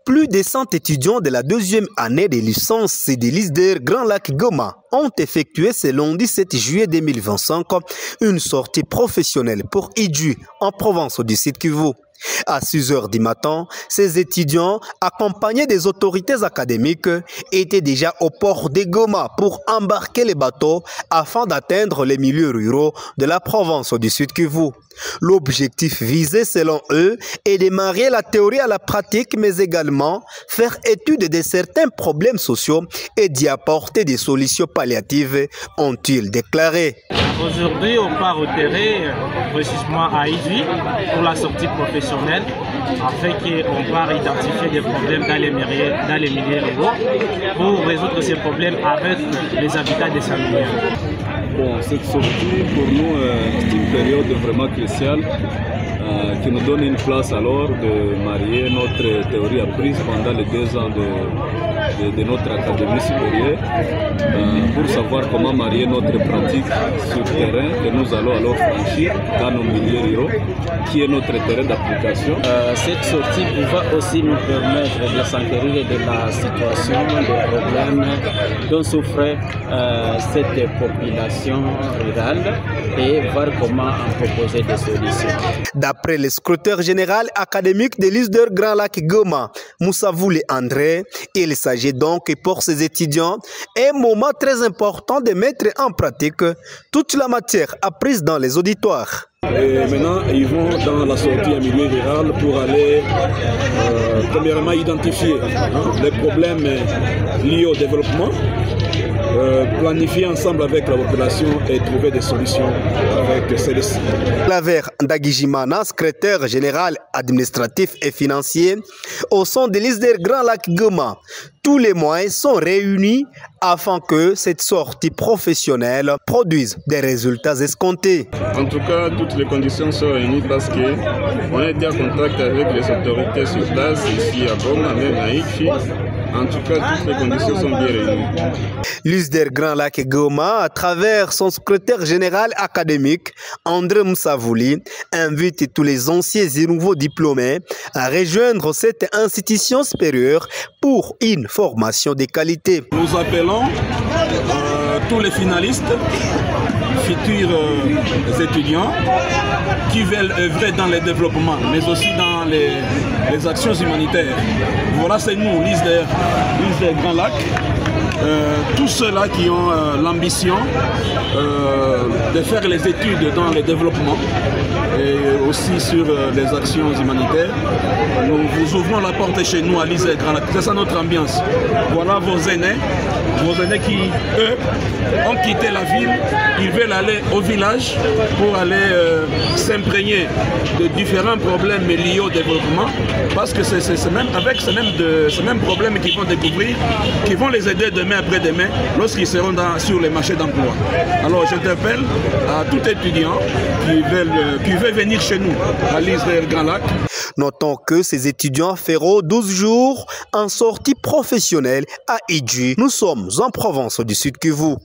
Plus de 100 étudiants de la deuxième année de licence de l'ISDER Grand Lac Goma ont effectué ce lundi 7 juillet 2025 une sortie professionnelle pour Idjwi en province du Sud Kivu. À 6 heures du matin, ces étudiants, accompagnés des autorités académiques, étaient déjà au port de Goma pour embarquer les bateaux afin d'atteindre les milieux ruraux de la province du Sud Kivu. L'objectif visé, selon eux, est de marier la théorie à la pratique, mais également faire étude de certains problèmes sociaux et d'y apporter des solutions palliatives, ont-ils déclaré. Aujourd'hui, on part au terrain, précisément à Idjwi, pour la sortie professionnelle, afin qu'on va identifier des problèmes dans les milieux ruraux pour résoudre ces problèmes avec les habitants des familiers. Bon, cette sortie, pour nous, c'est une période vraiment cruciale qui nous donne une place alors de marier notre théorie apprise pendant les 2 ans de notre académie supérieure pour savoir comment marier notre pratique sur le terrain que nous allons alors franchir dans nos milieux ruraux, qui est notre terrain d'application. Cette sortie va aussi nous permettre de s'enquérir de la situation, des problèmes dont souffre cette population rurale et voir comment en proposer des solutions. D'après le secrétaire général académique de l'ISDER Grand Lac Goma, Moussavouli André, il s'agit donc pour ces étudiants un moment très important de mettre en pratique toute la matière apprise dans les auditoires. Et maintenant, ils vont dans la sortie en milieu rural pour aller premièrement identifier les problèmes liés au développement, planifier ensemble avec la population et trouver des solutions avec celles-ci. Claver Ndagijimana, secrétaire général administratif et financier au sein de l'ISDER Grand Lac Goma, tous les moyens sont réunis afin que cette sortie professionnelle produise des résultats escomptés. En tout cas, toutes les conditions sont réunies parce qu'on a été en contact avec les autorités sur place, ici à Goma, même à Idjwi. En tout cas, toutes les conditions sont bien réunies. L'ISDER Grand Lac Goma, à travers son secrétaire général académique, André Moussavouli, invite tous les anciens et nouveaux diplômés à rejoindre cette institution supérieure pour une formation de qualité. Nous appelons tous les finalistes, futurs étudiants qui veulent œuvrer dans le développement, mais aussi dans les actions humanitaires. Voilà, c'est nous, l'ISDER Grand Lac. Tous ceux-là qui ont l'ambition de faire les études dans le développement et aussi sur les actions humanitaires, nous vous ouvrons la porte chez nous à l'ISDER Grand Lac. C'est ça notre ambiance. Voilà vos aînés qui, eux, ont quitté la ville, ils veulent aller au village pour aller s'imprégner de différents problèmes liés au développement, parce que c'est même avec ces mêmes problèmes qu'ils vont découvrir, qui vont les aider demain après-demain lorsqu'ils seront sur les marchés d'emploi. Alors j'interpelle à tout étudiant qui veut venir chez nous à l'ISDER Grand Lac. Notons que ces étudiants feront 12 jours en sortie professionnelle à Idjwi. Nous sommes en province du Sud Kivu.